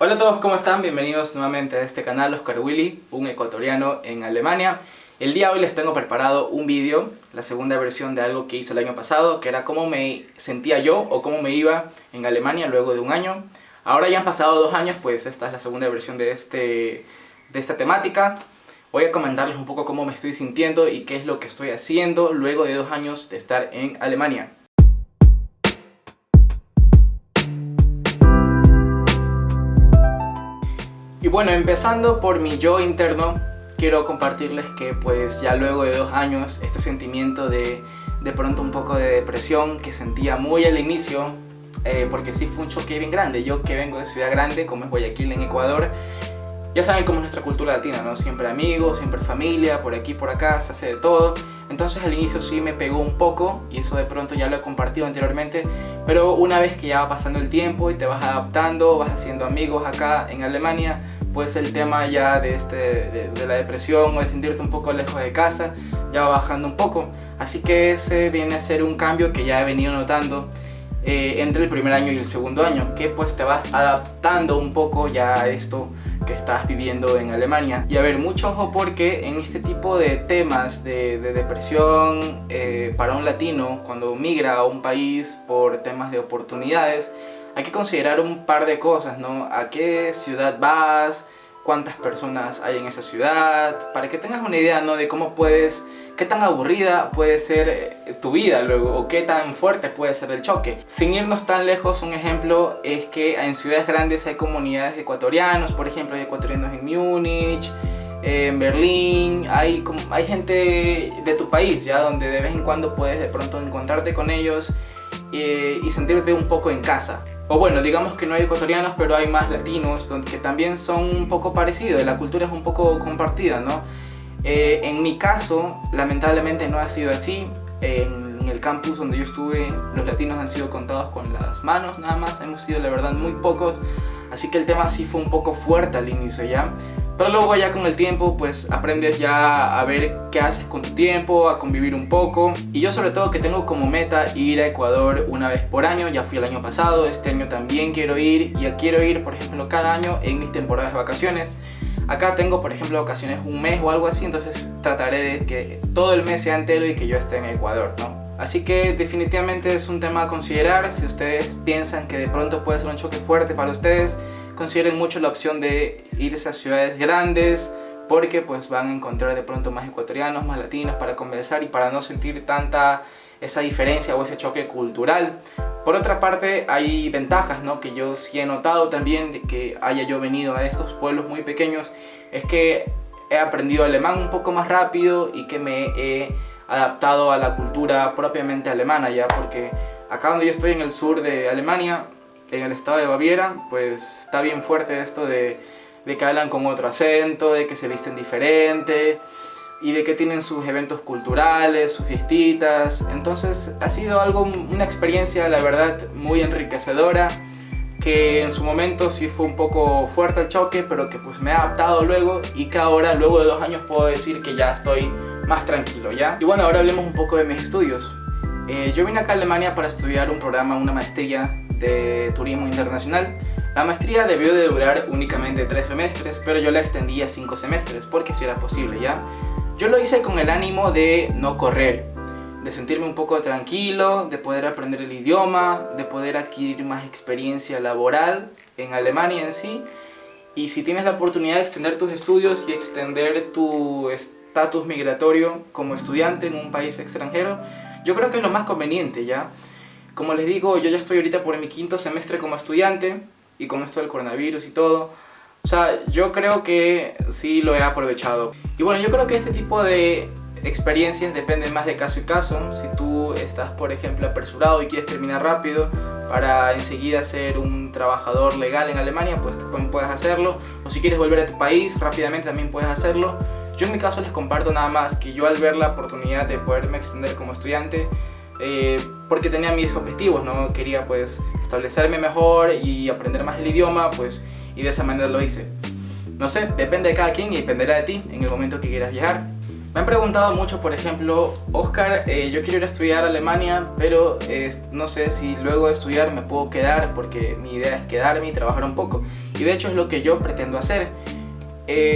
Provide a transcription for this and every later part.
Hola a todos, ¿cómo están? Bienvenidos nuevamente a este canal, Oscar Willy, un ecuatoriano en Alemania. El día de hoy les tengo preparado un vídeo, la segunda versión de algo que hice el año pasado, que era cómo me sentía yo o cómo me iba en Alemania luego de un año. Ahora ya han pasado 2 años, pues esta es la segunda versión de esta temática. Voy a comentarles un poco cómo me estoy sintiendo y qué es lo que estoy haciendo luego de 2 años de estar en Alemania. Y bueno, empezando por mi yo interno, quiero compartirles que pues ya luego de 2 años, este sentimiento de pronto un poco de depresión que sentía muy al inicio, porque sí fue un choque bien grande. Yo que vengo de ciudad grande, como es Guayaquil en Ecuador, ya saben cómo es nuestra cultura latina, ¿no? Siempre amigos, siempre familia, por aquí, por acá, se hace de todo. Entonces al inicio sí me pegó un poco, y eso de pronto ya lo he compartido anteriormente, pero una vez que ya va pasando el tiempo y te vas adaptando, vas haciendo amigos acá en Alemania, pues el tema ya de la depresión o de sentirte un poco lejos de casa ya va bajando un poco. Así que ese viene a ser un cambio que ya he venido notando entre el primer año y el segundo año, que pues te vas adaptando un poco ya a esto que estás viviendo en Alemania. Y a ver, mucho ojo, porque en este tipo de temas de depresión para un latino cuando migra a un país por temas de oportunidades, hay que considerar un par de cosas, ¿no? ¿A qué ciudad vas? ¿Cuántas personas hay en esa ciudad? Para que tengas una idea, ¿no? De cómo qué tan aburrida puede ser tu vida luego, o qué tan fuerte puede ser el choque. Sin irnos tan lejos, un ejemplo es que en ciudades grandes hay comunidades de ecuatorianos. Por ejemplo, hay ecuatorianos en Múnich, en Berlín, hay gente de tu país, ya, donde de vez en cuando puedes de pronto encontrarte con ellos y sentirte un poco en casa. O bueno, digamos que no hay ecuatorianos, pero hay más latinos que también son un poco parecidos, la cultura es un poco compartida, ¿no? En mi caso, lamentablemente no ha sido así. En el campus donde yo estuve, los latinos han sido contados con las manos, nada más, hemos sido la verdad muy pocos, así que el tema sí fue un poco fuerte al inicio ya. Pero luego ya con el tiempo pues aprendes ya a ver qué haces con tu tiempo, a convivir un poco. Y yo sobre todo que tengo como meta ir a Ecuador una vez por año. Ya fui el año pasado, este año también quiero ir. Y quiero ir, por ejemplo, cada año en mis temporadas de vacaciones. Acá tengo, por ejemplo, vacaciones un mes o algo así, entonces trataré de que todo el mes sea entero y que yo esté en Ecuador, ¿no? Así que definitivamente es un tema a considerar. Si ustedes piensan que de pronto puede ser un choque fuerte para ustedes, consideren mucho la opción de irse a ciudades grandes, porque pues van a encontrar de pronto más ecuatorianos, más latinos para conversar y para no sentir tanta esa diferencia o ese choque cultural. Por otra parte, hay ventajas, ¿no? Que yo sí he notado también de que haya yo venido a estos pueblos muy pequeños, es que he aprendido alemán un poco más rápido y que me he adaptado a la cultura propiamente alemana, ya, porque acá donde yo estoy en el sur de Alemania, en el estado de Baviera, pues está bien fuerte esto de que hablan con otro acento, de que se visten diferente y de que tienen sus eventos culturales, sus fiestitas. Entonces ha sido una experiencia, la verdad, muy enriquecedora, que en su momento sí fue un poco fuerte el choque, pero que pues me he adaptado luego, y que ahora, luego de 2 años, puedo decir que ya estoy más tranquilo, ¿ya? Y bueno, ahora hablemos un poco de mis estudios. Yo vine acá a Alemania para estudiar una maestría de turismo internacional. La maestría debió de durar únicamente 3 semestres, pero yo la extendí a 5 semestres, porque si era posible, ¿ya? Yo lo hice con el ánimo de no correr, de sentirme un poco tranquilo, de poder aprender el idioma, de poder adquirir más experiencia laboral en Alemania en sí. Y si tienes la oportunidad de extender tus estudios y extender tu estatus migratorio como estudiante en un país extranjero, yo creo que es lo más conveniente, ¿ya? Como les digo, yo ya estoy ahorita por mi 5.º semestre como estudiante, y con esto del coronavirus y todo, o sea, yo creo que sí lo he aprovechado. Y bueno, yo creo que este tipo de experiencias dependen más de caso y caso. Si tú estás, por ejemplo, apresurado y quieres terminar rápido para enseguida ser un trabajador legal en Alemania, pues puedes hacerlo. O si quieres volver a tu país rápidamente, también puedes hacerlo. Yo en mi caso les comparto nada más que yo, al ver la oportunidad de poderme extender como estudiante, porque tenía mis objetivos, ¿no? Quería pues establecerme mejor y aprender más el idioma, pues, y de esa manera lo hice. No sé, depende de cada quien y dependerá de ti en el momento que quieras viajar. Me han preguntado mucho, por ejemplo, Oscar, yo quiero ir a estudiar a Alemania, pero no sé si luego de estudiar me puedo quedar, porque mi idea es quedarme y trabajar un poco. y de hecho es lo que yo pretendo hacer.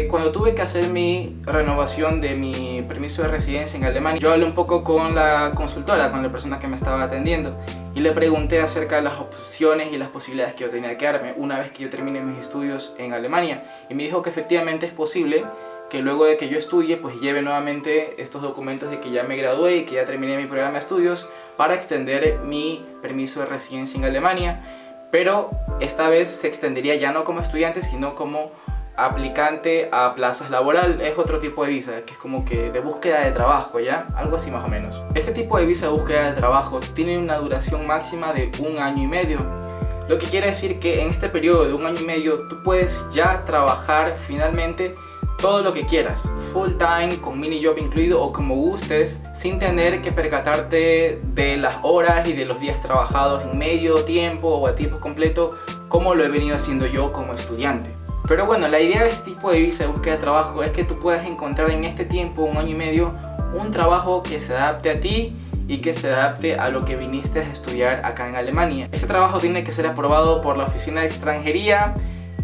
Cuando tuve que hacer mi renovación de mi permiso de residencia en Alemania, yo hablé un poco con la consultora, con la persona que me estaba atendiendo, y le pregunté acerca de las opciones y las posibilidades que yo tenía que darme una vez que yo termine mis estudios en Alemania, y me dijo que efectivamente es posible que luego de que yo estudie pues lleve nuevamente estos documentos de que ya me gradué y que ya terminé mi programa de estudios para extender mi permiso de residencia en Alemania, pero esta vez se extendería ya no como estudiante sino como aplicante a plazas laboral. Es otro tipo de visa que es como que de búsqueda de trabajo, ¿ya? Algo así más o menos. Este tipo de visa de búsqueda de trabajo tiene una duración máxima de 1 año y medio, lo que quiere decir que en este periodo de 1 año y medio tú puedes ya trabajar finalmente todo lo que quieras, full time, con mini job incluido o como gustes, sin tener que percatarte de las horas y de los días trabajados en medio tiempo o a tiempo completo, como lo he venido haciendo yo como estudiante. Pero bueno, la idea de este tipo de visa de búsqueda de trabajo es que tú puedas encontrar en este tiempo, 1 año y medio, un trabajo que se adapte a ti y que se adapte a lo que viniste a estudiar acá en Alemania. Este trabajo tiene que ser aprobado por la Oficina de Extranjería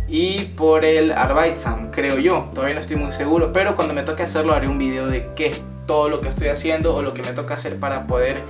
y por el Arbeitsamt, creo yo. Todavía no estoy muy seguro, pero cuando me toque hacerlo haré un video de qué es todo lo que estoy haciendo o lo que me toca hacer para poder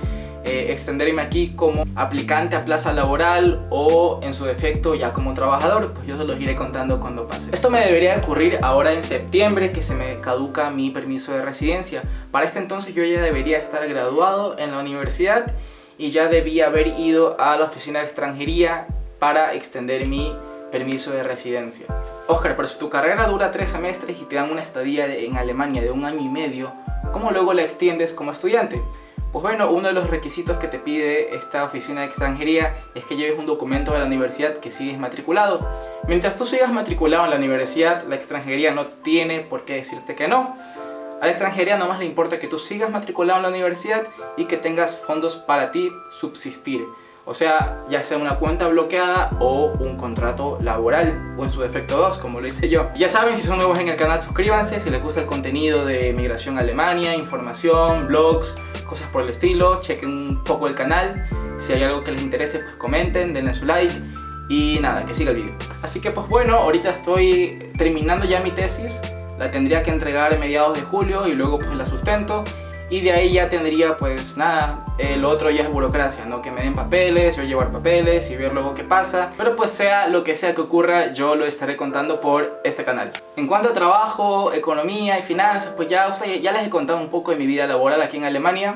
extenderme aquí como aplicante a plaza laboral o en su defecto ya como trabajador. Pues yo se los iré contando cuando pase. Esto me debería ocurrir ahora en septiembre, que se me caduca mi permiso de residencia. Para este entonces yo ya debería estar graduado en la universidad y ya debía haber ido a la Oficina de Extranjería para extender mi permiso de residencia. Oscar, pero si tu carrera dura 3 semestres y te dan una estadía en Alemania de 1 año y medio, ¿cómo luego la extiendes como estudiante? Pues bueno, uno de los requisitos que te pide esta Oficina de Extranjería es que lleves un documento de la universidad que sigues matriculado. Mientras tú sigas matriculado en la universidad, la extranjería no tiene por qué decirte que no. A la extranjería nomás le importa que tú sigas matriculado en la universidad y que tengas fondos para ti subsistir. O sea, ya sea una cuenta bloqueada o un contrato laboral, o en su defecto 2, como lo hice yo. Ya saben, si son nuevos en el canal, suscríbanse. Si les gusta el contenido de migración a Alemania, información, blogs, cosas por el estilo, chequen un poco el canal. Si hay algo que les interese, pues comenten, denle su like y nada, que siga el video. Así que pues bueno, ahorita estoy terminando ya mi tesis. La tendría que entregar a mediados de julio y luego pues la sustento. Y de ahí ya tendría pues nada, lo otro ya es burocracia, ¿no? Que me den papeles, yo llevar papeles y ver luego qué pasa. Pero pues sea lo que sea que ocurra, yo lo estaré contando por este canal. En cuanto a trabajo, economía y finanzas, pues ya les he contado un poco de mi vida laboral aquí en Alemania.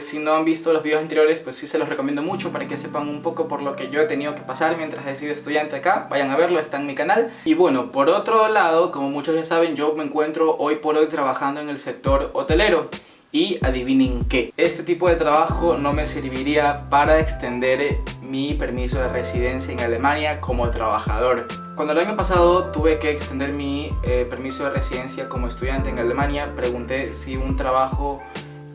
Si no han visto los videos anteriores, pues sí se los recomiendo mucho para que sepan un poco por lo que yo he tenido que pasar mientras he sido estudiante acá. Vayan a verlo, está en mi canal. Y bueno, por otro lado, como muchos ya saben, yo me encuentro hoy por hoy trabajando en el sector hotelero. Y adivinen qué, este tipo de trabajo no me serviría para extender mi permiso de residencia en Alemania como trabajador. Cuando el año pasado tuve que extender mi permiso de residencia como estudiante en Alemania, pregunté si un trabajo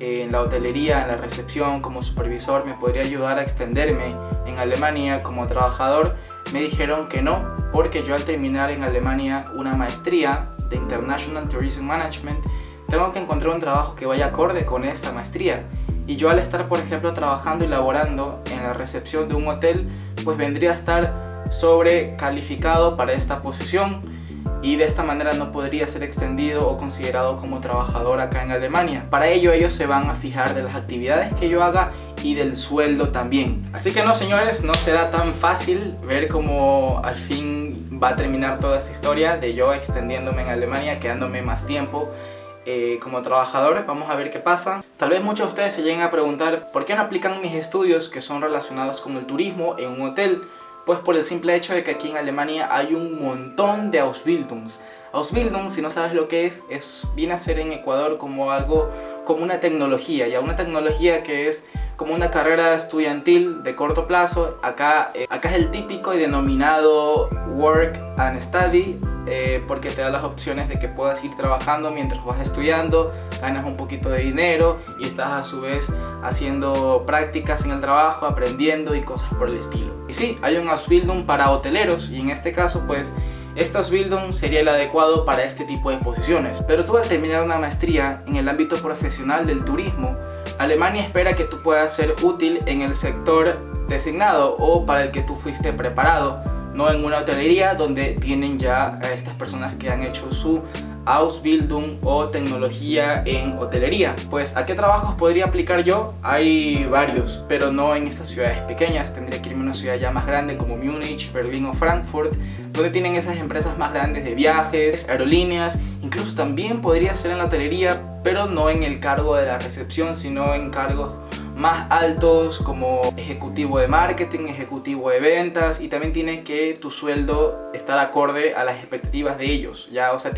en la hotelería, en la recepción, como supervisor, me podría ayudar a extenderme en Alemania como trabajador. Me dijeron que no, porque yo al terminar en Alemania una maestría de International Tourism Management, tengo que encontrar un trabajo que vaya acorde con esta maestría. Y yo al estar, por ejemplo, trabajando y laborando en la recepción de un hotel, pues vendría a estar sobrecalificado para esta posición. Y de esta manera no podría ser extendido o considerado como trabajador acá en Alemania. Para ello ellos se van a fijar de las actividades que yo haga y del sueldo también. Así que no, señores, no será tan fácil ver cómo al fin va a terminar toda esta historia de yo extendiéndome en Alemania, quedándome más tiempo como trabajador. Vamos a ver qué pasa. Tal vez muchos de ustedes se lleguen a preguntar ¿por qué no aplican mis estudios que son relacionados con el turismo en un hotel? Pues por el simple hecho de que aquí en Alemania hay un montón de Ausbildungs. Ausbildung, si no sabes lo que viene a ser en Ecuador como algo, como una tecnología, ya una tecnología que es como una carrera estudiantil de corto plazo. Acá es el típico y denominado Work and Study, porque te da las opciones de que puedas ir trabajando mientras vas estudiando, ganas un poquito de dinero y estás a su vez haciendo prácticas en el trabajo, aprendiendo y cosas por el estilo. Y sí, hay un Ausbildung para hoteleros y en este caso pues este Ausbildung sería el adecuado para este tipo de posiciones. Pero tú al terminar una maestría en el ámbito profesional del turismo, Alemania espera que tú puedas ser útil en el sector designado o para el que tú fuiste preparado. no en una hotelería donde tienen ya a estas personas que han hecho su Ausbildung o tecnología en hotelería. Pues, ¿a qué trabajos podría aplicar yo? Hay varios, pero no en estas ciudades pequeñas. Tendría que irme a una ciudad ya más grande como Múnich, Berlín o Frankfurt, donde tienen esas empresas más grandes de viajes, aerolíneas. Incluso también podría ser en la hotelería, pero no en el cargo de la recepción, sino en cargos más altos como ejecutivo de marketing, ejecutivo de ventas, y también tiene que tu sueldo estar acorde a las expectativas de ellos, ¿ya? O sea,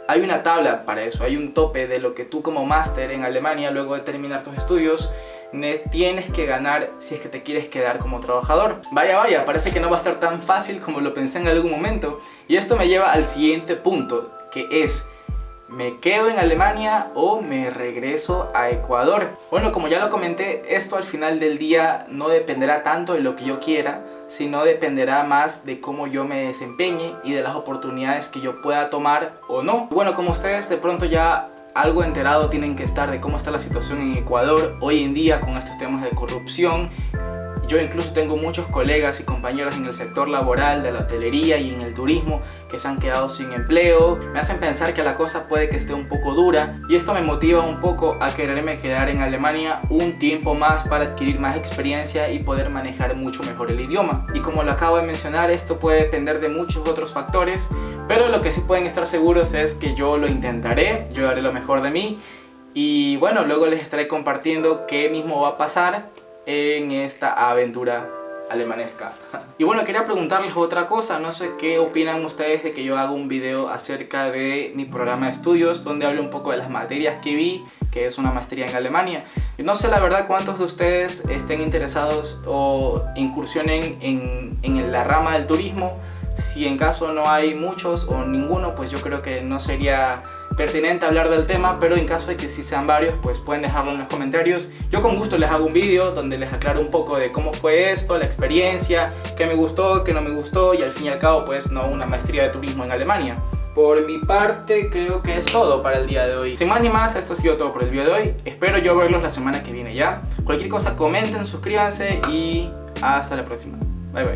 hay una tabla para eso, hay un tope de lo que tú como máster en Alemania, luego de terminar tus estudios, tienes que ganar si es que te quieres quedar como trabajador. Vaya, parece que no va a estar tan fácil como lo pensé en algún momento. Y esto me lleva al siguiente punto, que es: ¿me quedo en Alemania o me regreso a Ecuador? Bueno, como ya lo comenté, esto al final del día no dependerá tanto de lo que yo quiera, sino dependerá más de cómo yo me desempeñe y de las oportunidades que yo pueda tomar o no. Bueno, como ustedes de pronto ya algo enterado tienen que estar de cómo está la situación en Ecuador hoy en día con estos temas de corrupción. Yo incluso tengo muchos colegas y compañeros en el sector laboral de la hotelería y en el turismo que se han quedado sin empleo. Me hacen pensar que la cosa puede que esté un poco dura, y esto me motiva un poco a quererme quedar en Alemania un tiempo más para adquirir más experiencia y poder manejar mucho mejor el idioma. Y como lo acabo de mencionar, esto puede depender de muchos otros factores, pero lo que sí pueden estar seguros es que yo lo intentaré, yo haré lo mejor de mí, y bueno, luego les estaré compartiendo qué mismo va a pasar en esta aventura alemanesca. Y bueno, quería preguntarles otra cosa. No sé qué opinan ustedes de que yo haga un video acerca de mi programa de estudios, donde hablo un poco de las materias que vi, que es una maestría en Alemania. Y no sé la verdad cuántos de ustedes estén interesados o incursionen en la rama del turismo. Si en caso no hay muchos o ninguno, pues yo creo que no sería pertinente hablar del tema, pero en caso de que sí sean varios, pues pueden dejarlo en los comentarios. Yo con gusto les hago un vídeo donde les aclaro un poco de cómo fue esto, la experiencia, qué me gustó, qué no me gustó, y al fin y al cabo pues no una maestría de turismo en Alemania. Por mi parte creo que es todo para el día de hoy. Sin más ni más, esto ha sido todo por el video de hoy. Espero yo verlos la semana que viene ya. Cualquier cosa comenten, suscríbanse y hasta la próxima. Bye bye.